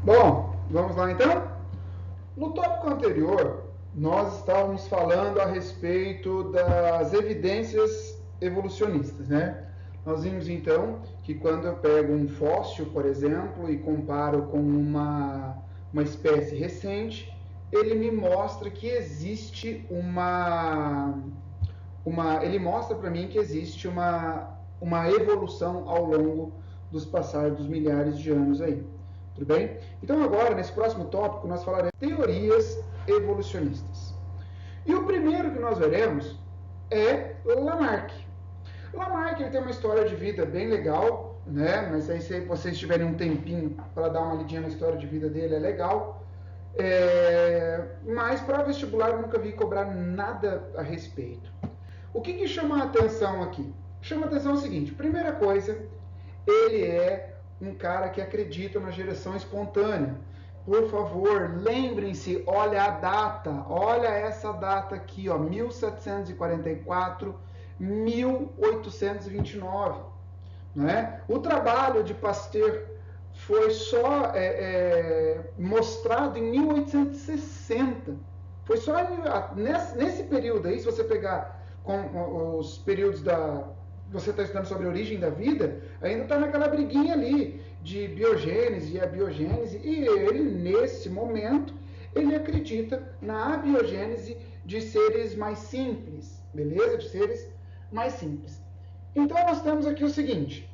Bom, vamos lá então? No tópico anterior, nós estávamos falando a respeito das evidências evolucionistas, né? Nós vimos então que quando eu pego um fóssil, por exemplo, e comparo com uma espécie recente, ele me mostra que existe ele mostra para mim que existe uma evolução ao longo dos passados milhares de anos aí. Tudo bem? Então agora, nesse próximo tópico, nós falaremos de teorias evolucionistas. E o primeiro que nós veremos é Lamarck. Lamarck ele tem uma história de vida bem legal, né? Mas aí se vocês tiverem um tempinho para dar uma lidinha na história de vida dele, é legal. Mas para vestibular eu nunca vi cobrar nada a respeito. O que chama a atenção aqui? Chama a atenção o seguinte: primeira coisa, ele é um cara que acredita na geração espontânea. Por favor, lembrem-se, olha a data, olha essa data aqui, ó, 1744, 1829. Né? O trabalho de Pasteur foi só mostrado em 1860. Foi só nesse período aí, se você pegar com os períodos você está estudando sobre a origem da vida, ainda está naquela briguinha ali de biogênese e abiogênese, e ele, nesse momento, ele acredita na abiogênese de seres mais simples, beleza? De seres mais simples. Então, nós temos aqui o seguinte,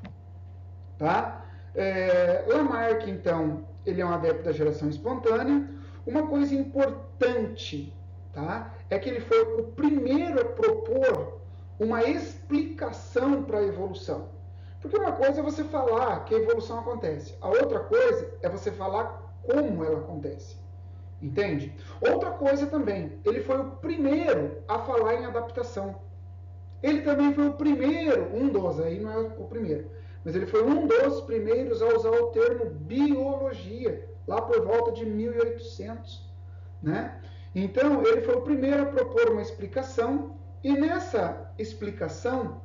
tá? Lamarck, então, ele é um adepto da geração espontânea. Uma coisa importante, tá? É que ele foi o primeiro a propor uma explicação para a evolução. Porque uma coisa é você falar que a evolução acontece, a outra coisa é você falar como ela acontece. Entende? Outra coisa também, ele foi o primeiro a falar em adaptação. Ele também foi o primeiro, aí não é o primeiro, mas ele foi um dos primeiros a usar o termo biologia, lá por volta de 1800. Né? Então, ele foi o primeiro a propor uma explicação. E nessa explicação,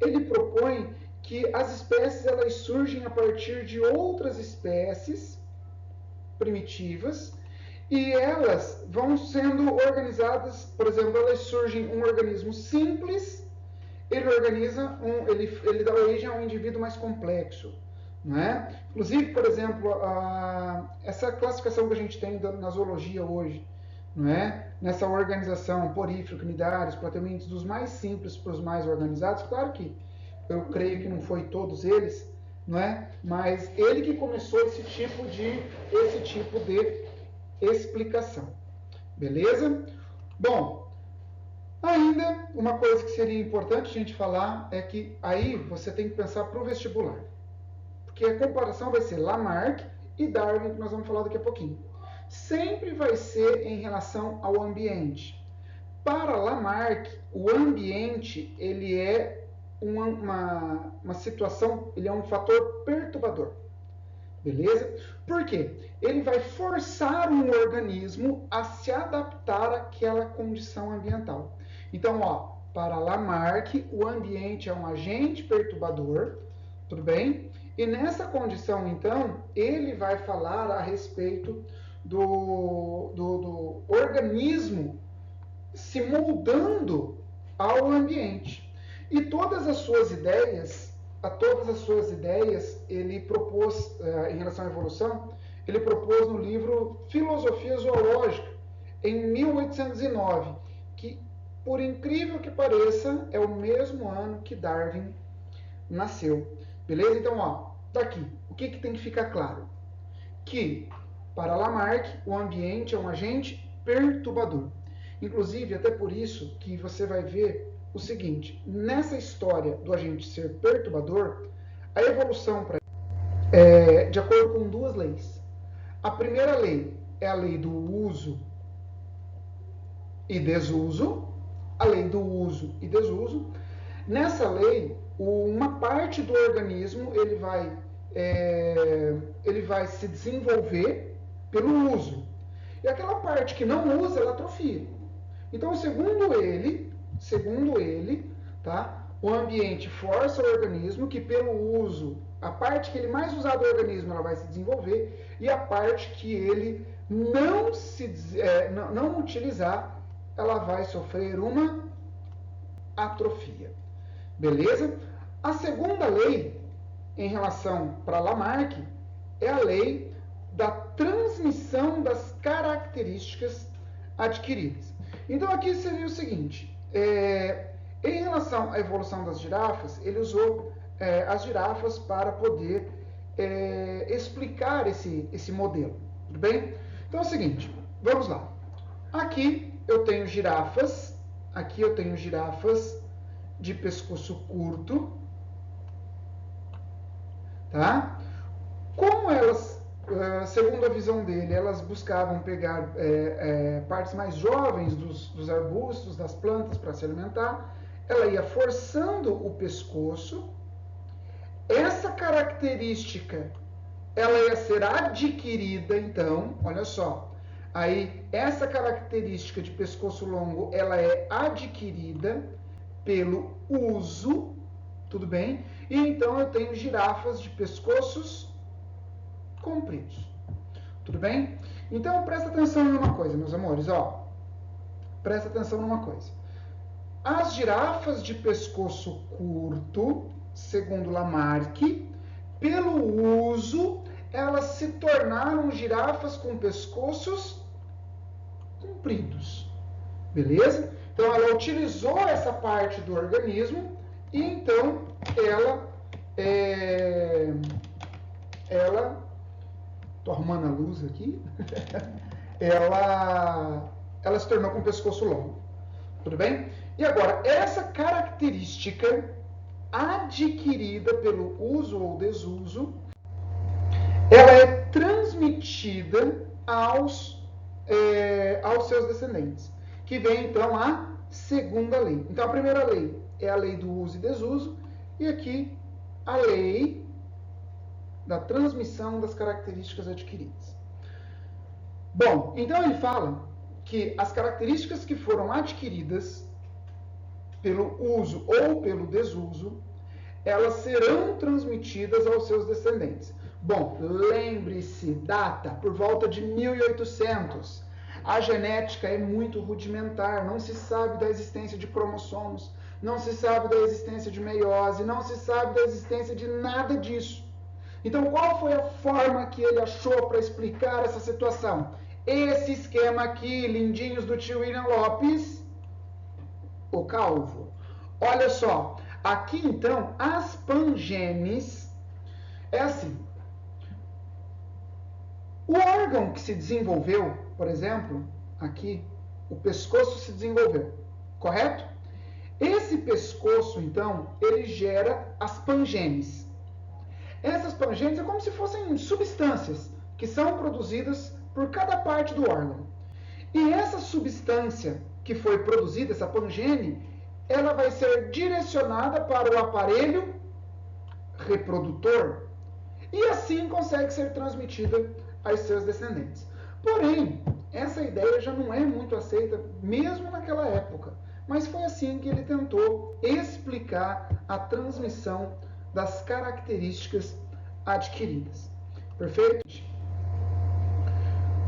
ele propõe que as espécies elas surgem a partir de outras espécies primitivas e elas vão sendo organizadas, por exemplo, elas surgem um organismo simples, ele dá origem a um indivíduo mais complexo. Não é? Inclusive, por exemplo, essa classificação que a gente tem na zoologia hoje, não é? Nessa organização porífero, cnidários, plateumintes, dos mais simples para os mais organizados, claro que eu creio que não foi todos eles, não é? Mas ele que começou esse tipo de explicação. Beleza? Bom, ainda uma coisa que seria importante a gente falar é que aí você tem que pensar para o vestibular. Porque a comparação vai ser Lamarck e Darwin, que nós vamos falar daqui a pouquinho. Sempre vai ser em relação ao ambiente. Para Lamarck, o ambiente ele é uma situação, ele é um fator perturbador. Beleza? Por quê? Ele vai forçar um organismo a se adaptar àquela condição ambiental. Então, para Lamarck, o ambiente é um agente perturbador, tudo bem? E nessa condição, então, ele vai falar a respeito do organismo se moldando ao ambiente. E todas as suas ideias, ele propôs, em relação à evolução, ele propôs no livro Filosofia Zoológica, em 1809, que, por incrível que pareça, é o mesmo ano que Darwin nasceu. Beleza? Então, daqui, o que tem que ficar claro? Que, para Lamarck, o ambiente é um agente perturbador. Inclusive, até por isso que você vai ver o seguinte, nessa história do agente ser perturbador, a evolução é de acordo com duas leis. A primeira lei é a lei do uso e desuso, a lei do uso e desuso. Nessa lei, uma parte do organismo ele vai se desenvolver pelo uso. E aquela parte que não usa, ela atrofia. Então, segundo ele, tá? O ambiente força o organismo que pelo uso a parte que ele mais usar do organismo, ela vai se desenvolver, e a parte que ele não utilizar, ela vai sofrer uma atrofia. Beleza? A segunda lei, em relação para Lamarck, é a lei da transmissão das características adquiridas. Então, aqui seria o seguinte, em relação à evolução das girafas, ele usou as girafas para poder explicar esse modelo. Tudo bem? Então é o seguinte, vamos lá. Aqui eu tenho girafas de pescoço curto, tá? Como elas, segundo a visão dele, elas buscavam pegar partes mais jovens dos arbustos, das plantas para se alimentar, ela ia forçando o pescoço. Essa característica, ela ia ser adquirida, então, olha só, aí essa característica de pescoço longo, ela é adquirida pelo uso, tudo bem? E então eu tenho girafas de pescoços compridos, tudo bem? Então presta atenção em uma coisa, meus amores, ó, presta atenção numa coisa. As girafas de pescoço curto, segundo Lamarck, pelo uso, elas se tornaram girafas com pescoços compridos. Beleza? Então, ela utilizou essa parte do organismo e, então, ela tô arrumando a luz aqui, ela se tornou com pescoço longo. Tudo bem? E agora, essa característica adquirida pelo uso ou desuso, ela é transmitida aos seus descendentes, que vem então a segunda lei. Então a primeira lei é a lei do uso e desuso, e aqui a lei da transmissão das características adquiridas. Bom, então ele fala que as características que foram adquiridas pelo uso ou pelo desuso, elas serão transmitidas aos seus descendentes. Bom, lembre-se, data, por volta de 1800. A genética é muito rudimentar, não se sabe da existência de cromossomos, não se sabe da existência de meiose, não se sabe da existência de nada disso. Então, qual foi a forma que ele achou para explicar essa situação? Esse esquema aqui, lindinhos do tio William Lopes, o calvo. Olha só, aqui então, as pangenes, é assim, o órgão que se desenvolveu, por exemplo, aqui, o pescoço se desenvolveu, correto? Esse pescoço, então, ele gera as pangenes. Essas pangenes é como se fossem substâncias que são produzidas por cada parte do órgão. E essa substância que foi produzida, essa pangene, ela vai ser direcionada para o aparelho reprodutor e assim consegue ser transmitida aos seus descendentes. Porém, essa ideia já não é muito aceita, mesmo naquela época. Mas foi assim que ele tentou explicar a transmissão das características adquiridas. Perfeito?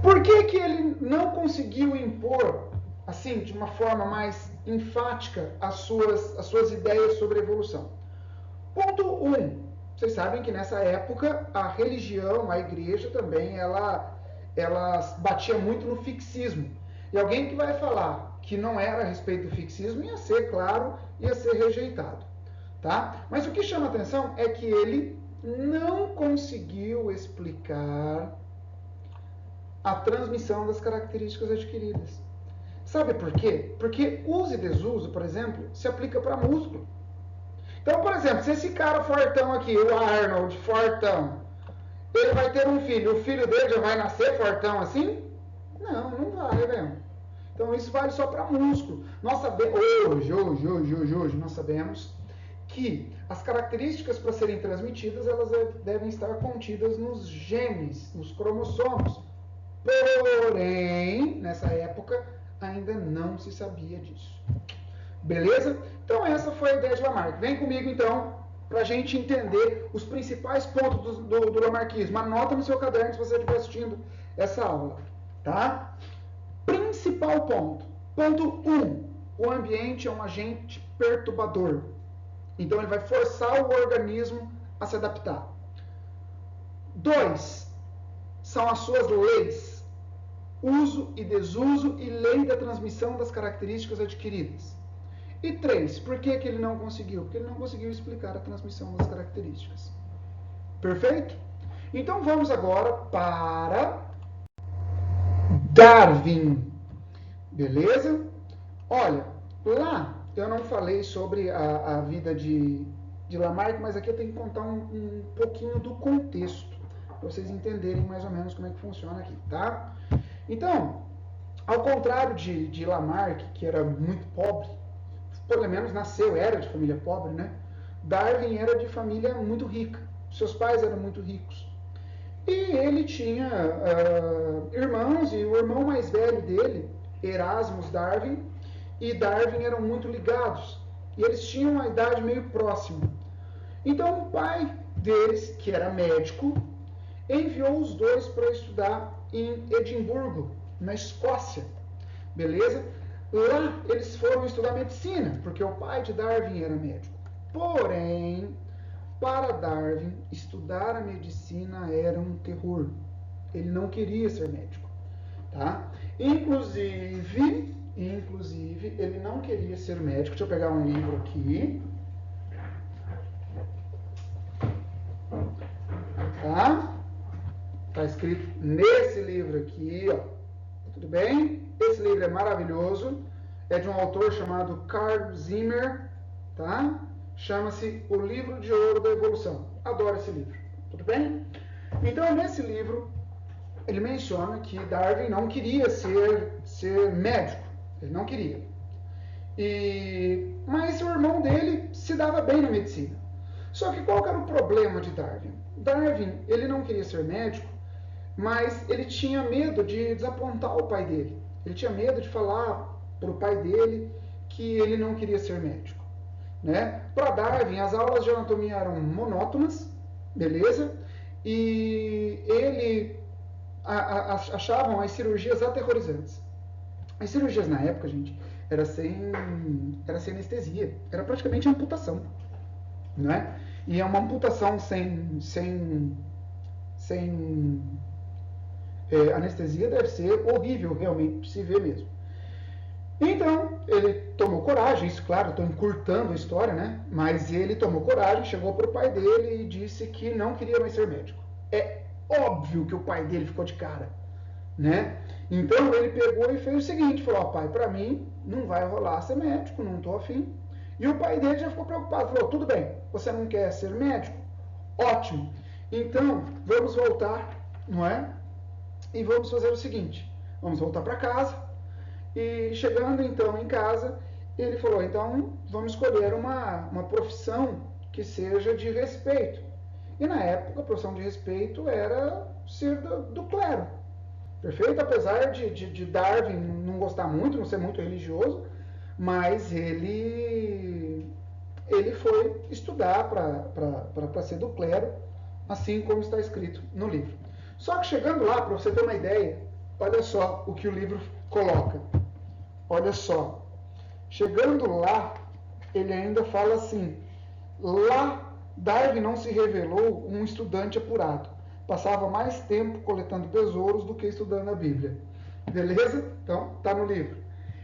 Por que que ele não conseguiu impor, assim, de uma forma mais enfática, as suas ideias sobre evolução? Ponto 1. Vocês sabem que nessa época a religião, a igreja também, ela batia muito no fixismo. E alguém que vai falar que não era a respeito do fixismo ia ser, claro, ia ser rejeitado. Tá? Mas o que chama a atenção é que ele não conseguiu explicar a transmissão das características adquiridas. Sabe por quê? Porque uso e desuso, por exemplo, se aplica para músculo. Então, por exemplo, se esse cara fortão aqui, o Arnold fortão, ele vai ter um filho, o filho dele já vai nascer fortão assim? Não, não vai, né? Então, isso vale só para músculo. Nós sabemos, hoje, nós sabemos que as características para serem transmitidas, elas devem estar contidas nos genes, nos cromossomos. Porém, nessa época, ainda não se sabia disso. Beleza? Então, essa foi a ideia de Lamarck. Vem comigo, então, para a gente entender os principais pontos do lamarckismo. Anota no seu caderno se você estiver assistindo essa aula. Tá? Principal ponto. Ponto 1. O ambiente é um agente perturbador. Então, ele vai forçar o organismo a se adaptar. 2. São as suas leis. Uso e desuso e lei da transmissão das características adquiridas. E 3. Por que ele não conseguiu? Porque ele não conseguiu explicar a transmissão das características. Perfeito? Então, vamos agora para Darwin. Beleza? Olha, lá eu não falei sobre a vida de Lamarck, mas aqui eu tenho que contar um pouquinho do contexto, para vocês entenderem mais ou menos como é que funciona aqui, tá? Então, ao contrário de Lamarck, que era muito pobre, pelo menos era de família pobre, né? Darwin era de família muito rica, seus pais eram muito ricos. E ele tinha irmãos, e o irmão mais velho dele, Erasmus Darwin, e Darwin eram muito ligados. E eles tinham uma idade meio próxima. Então o pai deles, que era médico, enviou os dois para estudar em Edimburgo, na Escócia. Beleza? Lá eles foram estudar medicina, porque o pai de Darwin era médico. Porém, para Darwin, estudar a medicina era um terror. Ele não queria ser médico. Tá? Inclusive, ele não queria ser médico. Deixa eu pegar um livro aqui. Tá? Tá escrito nesse livro aqui, ó. Tudo bem? Esse livro é maravilhoso. É de um autor chamado Carl Zimmer, tá? Chama-se O Livro de Ouro da Evolução. Adoro esse livro. Tudo bem? Então, nesse livro, ele menciona que Darwin não queria ser médico. Ele não queria. Mas o irmão dele se dava bem na medicina. Só que qual que era o problema de Darwin? Darwin, ele não queria ser médico, mas ele tinha medo de desapontar o pai dele. Ele tinha medo de falar para o pai dele que ele não queria ser médico. Né? Para Darwin, as aulas de anatomia eram monótonas, beleza? E ele achavam as cirurgias aterrorizantes. As cirurgias na época, gente, era sem anestesia, era praticamente amputação, né? E é uma amputação sem anestesia deve ser horrível, realmente, de se ver mesmo. Então, ele tomou coragem, isso, claro, estou encurtando a história, né? Mas ele tomou coragem, chegou para o pai dele e disse que não queria mais ser médico. É óbvio que o pai dele ficou de cara, né? Então, ele pegou e fez o seguinte, falou, pai, para mim não vai rolar ser médico, não estou afim. E o pai dele já ficou preocupado, falou, tudo bem, você não quer ser médico? Ótimo. Então, vamos voltar, não é? E vamos fazer o seguinte, vamos voltar para casa. E chegando então em casa, ele falou, então vamos escolher uma profissão que seja de respeito. E na época a profissão de respeito era ser do clero. Perfeito? Apesar de Darwin não gostar muito, não ser muito religioso, mas ele foi estudar para ser do clero, assim como está escrito no livro. Só que chegando lá, para você ter uma ideia, olha só o que o livro coloca. Olha só. Chegando lá, ele ainda fala assim, lá Darwin não se revelou um estudante apurado. Passava mais tempo coletando tesouros do que estudando a Bíblia. Beleza? Então, tá no livro.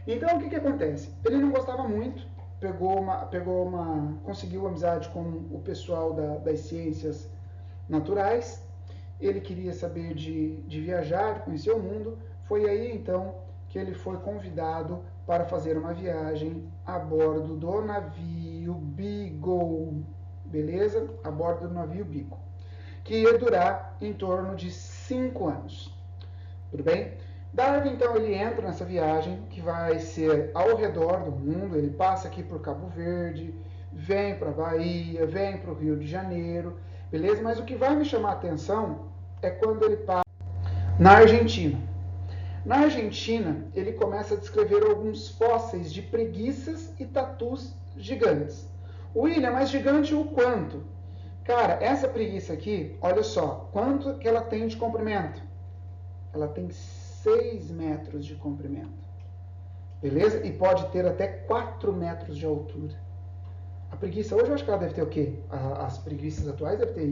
Então, o que acontece? Ele não gostava muito, conseguiu amizade com o pessoal das ciências naturais. Ele queria saber de viajar, de conhecer o mundo. Foi aí, então, que ele foi convidado para fazer uma viagem a bordo do navio Beagle. Beleza? A bordo do navio Beagle. Que ia durar em torno de 5 anos. Tudo bem? Darwin, então, ele entra nessa viagem, que vai ser ao redor do mundo. Ele passa aqui por Cabo Verde, vem para a Bahia, vem para o Rio de Janeiro, beleza? Mas o que vai me chamar a atenção é quando ele passa na Argentina. Na Argentina, ele começa a descrever alguns fósseis de preguiças e tatus gigantes. William, mas gigante o quanto? Cara, essa preguiça aqui, olha só, quanto que ela tem de comprimento? Ela tem 6 metros de comprimento. Beleza? E pode ter até 4 metros de altura. A preguiça hoje eu acho que ela deve ter o quê? As preguiças atuais devem ter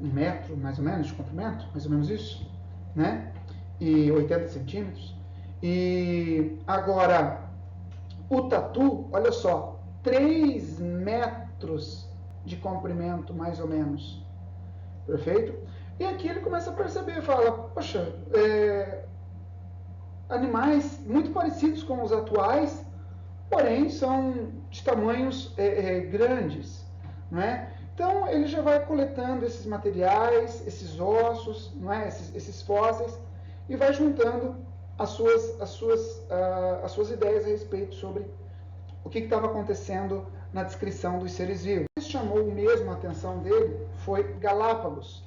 1 metro, mais ou menos, de comprimento, mais ou menos isso, né? E 80 centímetros. E agora, o tatu, olha só, 3 metros de comprimento, mais ou menos. Perfeito? E aqui ele começa a perceber, fala, poxa, animais muito parecidos com os atuais, porém são de tamanhos grandes, não é? Então ele já vai coletando esses materiais, esses ossos, não é? esses fósseis, e vai juntando as suas ideias a respeito sobre o que estava acontecendo na descrição dos seres vivos. O que chamou mesmo a atenção dele foi Galápagos,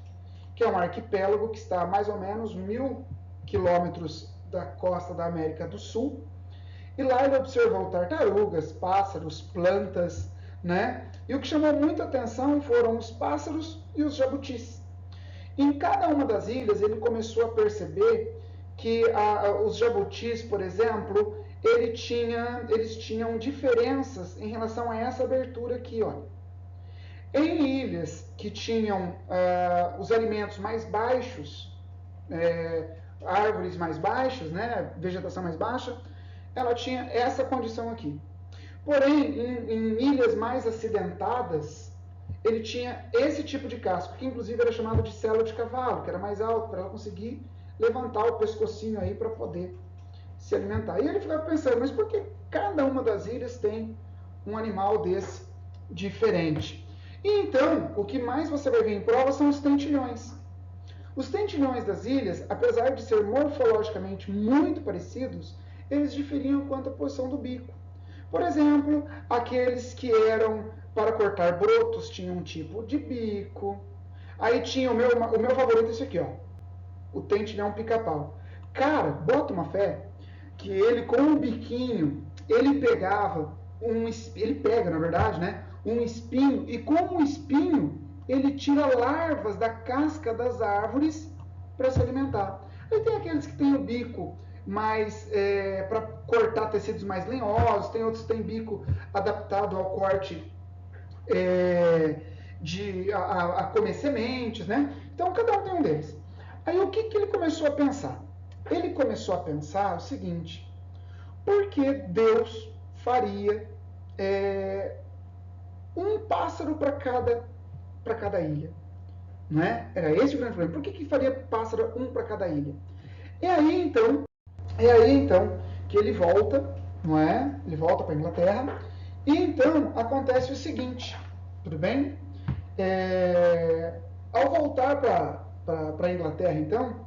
que é um arquipélago que está a mais ou menos 1.000 quilômetros da costa da América do Sul. E lá ele observou tartarugas, pássaros, plantas, né? E o que chamou muita atenção foram os pássaros e os jabutis. Em cada uma das ilhas ele começou a perceber que os jabutis, por exemplo, eles tinham diferenças em relação a essa abertura aqui, olha. Em ilhas que tinham os alimentos mais baixos, árvores mais baixas, né, vegetação mais baixa, ela tinha essa condição aqui. Porém, em ilhas mais acidentadas, ele tinha esse tipo de casco, que inclusive era chamado de selo de cavalo, que era mais alto, para ela conseguir levantar o pescocinho aí para poder se alimentar. E ele ficava pensando, mas por que cada uma das ilhas tem um animal desse diferente? E então, o que mais você vai ver em prova são os tentilhões. Os tentilhões das ilhas, apesar de ser morfologicamente muito parecidos, eles diferiam quanto à posição do bico. Por exemplo, aqueles que eram para cortar brotos tinham um tipo de bico. Aí tinha o meu favorito, esse aqui, ó, o tentilhão pica-pau. Cara, bota uma fé que ele com o biquinho, ele pega, na verdade, né, um espinho, e com o espinho ele tira larvas da casca das árvores para se alimentar. Aí tem aqueles que têm o bico mais para cortar tecidos mais lenhosos, tem outros que têm bico adaptado ao corte a comer sementes, né? Então cada um tem um deles. Aí o que ele começou a pensar? Ele começou a pensar o seguinte: por que Deus faria um pássaro para cada ilha? Não é? Era esse o grande problema. Por que faria pássaro um para cada ilha? É aí então que ele volta, não é? Ele volta para a Inglaterra. E então acontece o seguinte, tudo bem? Ao voltar para a Inglaterra, então,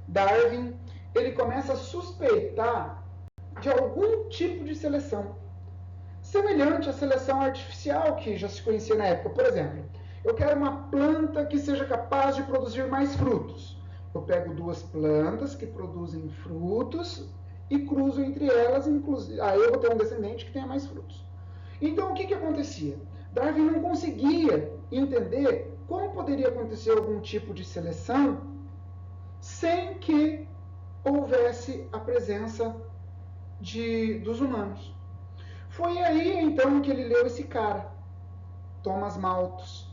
Darwin ele começa a suspeitar de algum tipo de seleção, semelhante à seleção artificial que já se conhecia na época. Por exemplo, eu quero uma planta que seja capaz de produzir mais frutos. Eu pego 2 plantas que produzem frutos e cruzo entre elas, aí eu vou ter um descendente que tenha mais frutos. Então, o que acontecia? Darwin não conseguia entender como poderia acontecer algum tipo de seleção sem que houvesse a presença dos humanos. Foi aí, então, que ele leu esse cara, Thomas Malthus,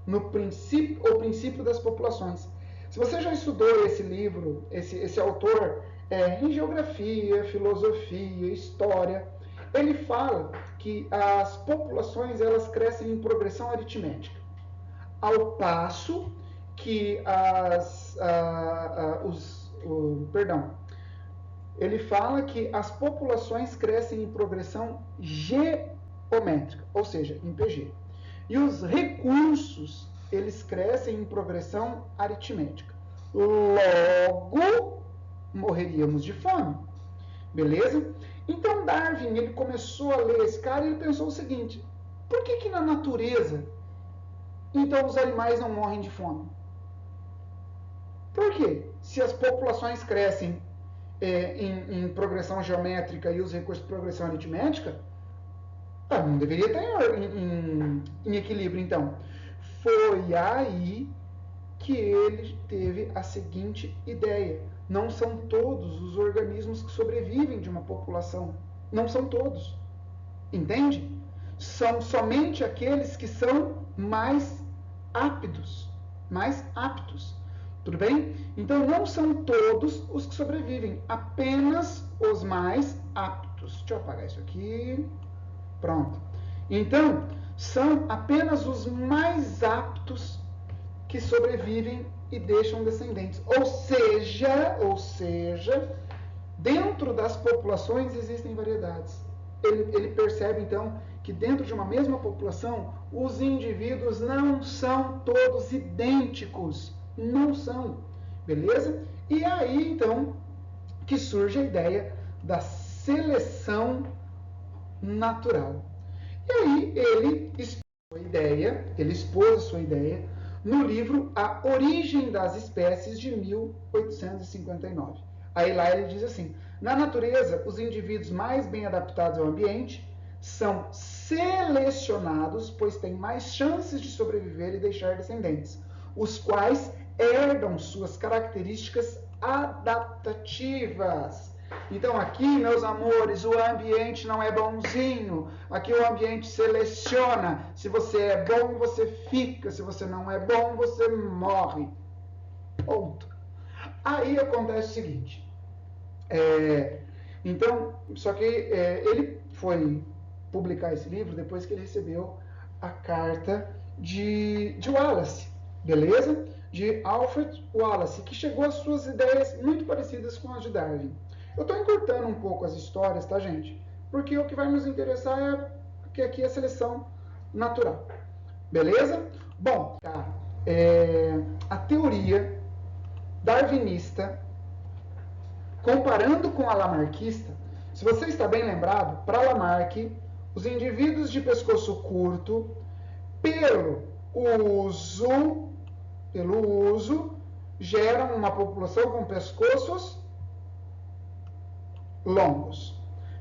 O Princípio das Populações. Se você já estudou esse livro, esse autor, em geografia, filosofia, história, ele fala que as populações elas crescem em progressão aritmética, ao passo que ele fala que as populações crescem em progressão geométrica, ou seja, em PG. E os recursos, eles crescem em progressão aritmética. Logo, morreríamos de fome. Beleza? Então Darwin, ele começou a ler esse cara e ele pensou o seguinte: por que na natureza, então, os animais não morrem de fome? Por quê? Se as populações crescem em progressão geométrica e os recursos de progressão aritmética, Não deveria estar em equilíbrio, então. Foi aí que ele teve a seguinte ideia: não são todos os organismos que sobrevivem de uma população. Não são todos. Entende? São somente aqueles que são mais aptos. Mais aptos. Tudo bem? Então não são todos os que sobrevivem, apenas os mais aptos. Deixa eu apagar isso aqui. Pronto. Então, são apenas os mais aptos que sobrevivem e deixam descendentes. Ou seja, dentro das populações existem variedades. Ele percebe, então, que dentro de uma mesma população, os indivíduos não são todos idênticos. Não são. Beleza? E aí, então, que surge a ideia da seleção natural. E aí ele expôs a sua ideia no livro A Origem das Espécies, de 1859. Aí lá ele diz assim: na natureza, os indivíduos mais bem adaptados ao ambiente são selecionados, pois têm mais chances de sobreviver e deixar descendentes, os quais herdam suas características adaptativas. Então aqui, meus amores, o ambiente não é bonzinho. Aqui o ambiente seleciona. Se você é bom, você fica. Se você não é bom, você morre. Ponto. Aí acontece o seguinte. Então, só que ele foi publicar esse livro depois que ele recebeu a carta de Wallace, beleza? De Alfred Wallace, que chegou às suas ideias muito parecidas com as de Darwin. Eu estou encurtando um pouco as histórias, tá, gente? Porque o que vai nos interessar é que aqui é a seleção natural. Beleza? Bom, tá. A teoria darwinista, comparando com a lamarckista, se você está bem lembrado, para Lamarck, os indivíduos de pescoço curto, pelo uso, geram uma população com pescoços longos.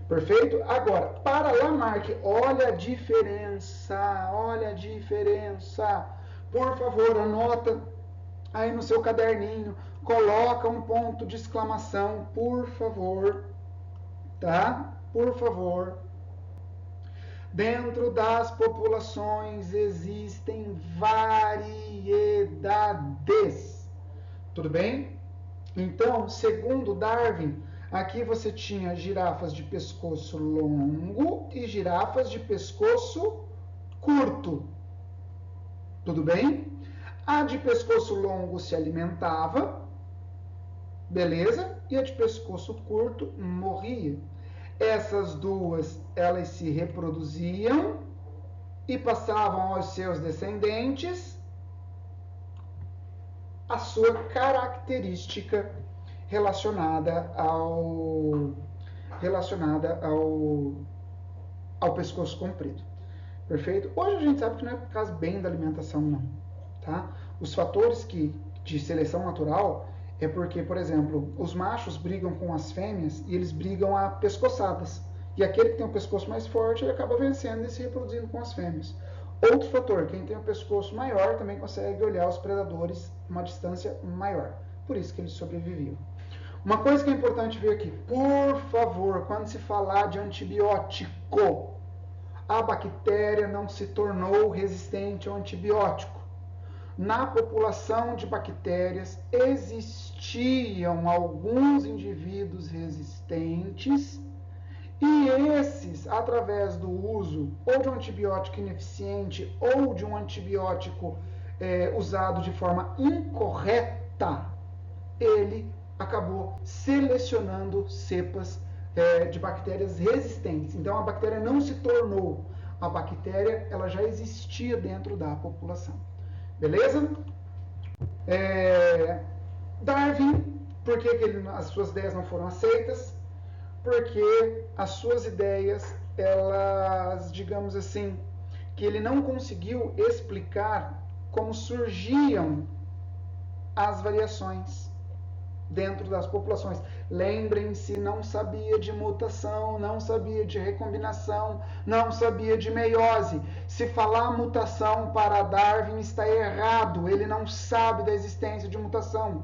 Perfeito? Agora, para Lamarck, olha a diferença. Por favor, anota aí no seu caderninho, coloca um ponto de exclamação, por favor, tá? Por favor. Dentro das populações existem variedades. Tudo bem? Então, segundo Darwin, aqui você tinha girafas de pescoço longo e girafas de pescoço curto. Tudo bem? A de pescoço longo se alimentava, beleza? E a de pescoço curto morria. Essas duas, elas se reproduziam e passavam aos seus descendentes a sua característica relacionada ao pescoço comprido. Perfeito? Hoje a gente sabe que não é por causa bem da alimentação, não. Tá? Os fatores de seleção natural é porque, por exemplo, os machos brigam com as fêmeas e eles brigam a pescoçadas. E aquele que tem o pescoço mais forte, ele acaba vencendo e se reproduzindo com as fêmeas. Outro fator, quem tem o pescoço maior também consegue olhar os predadores a uma distância maior. Por isso que eles sobreviviam. Uma coisa que é importante ver aqui, por favor, quando se falar de antibiótico, a bactéria não se tornou resistente ao antibiótico. Na população de bactérias existiam alguns indivíduos resistentes e esses, através do uso ou de um antibiótico ineficiente ou de um antibiótico usado de forma incorreta, ele acabou selecionando cepas de bactérias resistentes. Então a bactéria não se tornou, a bactéria ela já existia dentro da população. Beleza? Darwin, por que as suas ideias não foram aceitas? Porque as suas ideias, elas, digamos assim, que ele não conseguiu explicar como surgiam as variações. dentro das populações. Lembrem-se, não sabia de mutação, não sabia de recombinação, não sabia de meiose. Se falar mutação para Darwin está errado, ele não sabe da existência de mutação,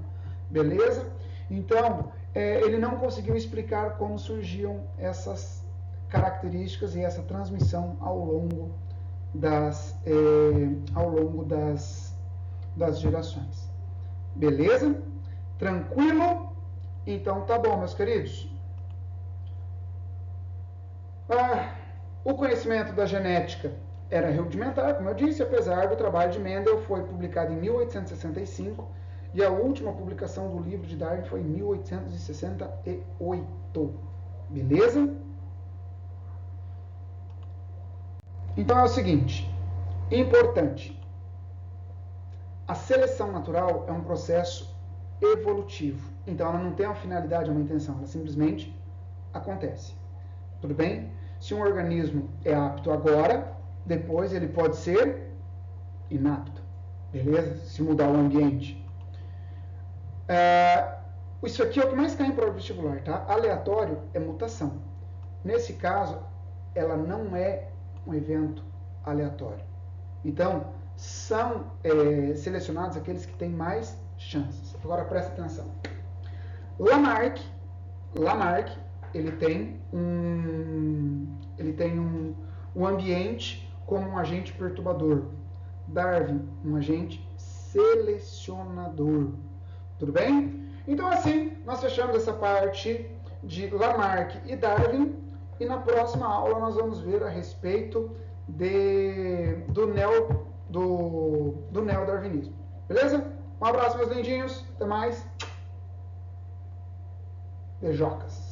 beleza? Então, ele não conseguiu explicar como surgiam essas características e essa transmissão ao longo das gerações. Beleza? Tranquilo? Então tá bom, meus queridos. O conhecimento da genética era rudimentar, como eu disse, apesar do trabalho de Mendel foi publicado em 1865 e a última publicação do livro de Darwin foi em 1868. Beleza? Então é o seguinte, importante. A seleção natural é um processo evolutivo. Então ela não tem uma finalidade, uma intenção, ela simplesmente acontece. Tudo bem? Se um organismo é apto agora, depois ele pode ser inapto. Beleza? Se mudar o ambiente. Isso aqui é o que mais cai em prova vestibular, tá? Aleatório é mutação. Nesse caso, ela não é um evento aleatório. Então, são selecionados aqueles que têm mais chances. Agora presta atenção. Lamarck, ele tem um ambiente como um agente perturbador. Darwin, um agente selecionador. Tudo bem? Então, assim, nós fechamos essa parte de Lamarck e Darwin. E na próxima aula nós vamos ver a respeito do neodarwinismo. Beleza? Um abraço, meus lindinhos. Até mais. Beijocas.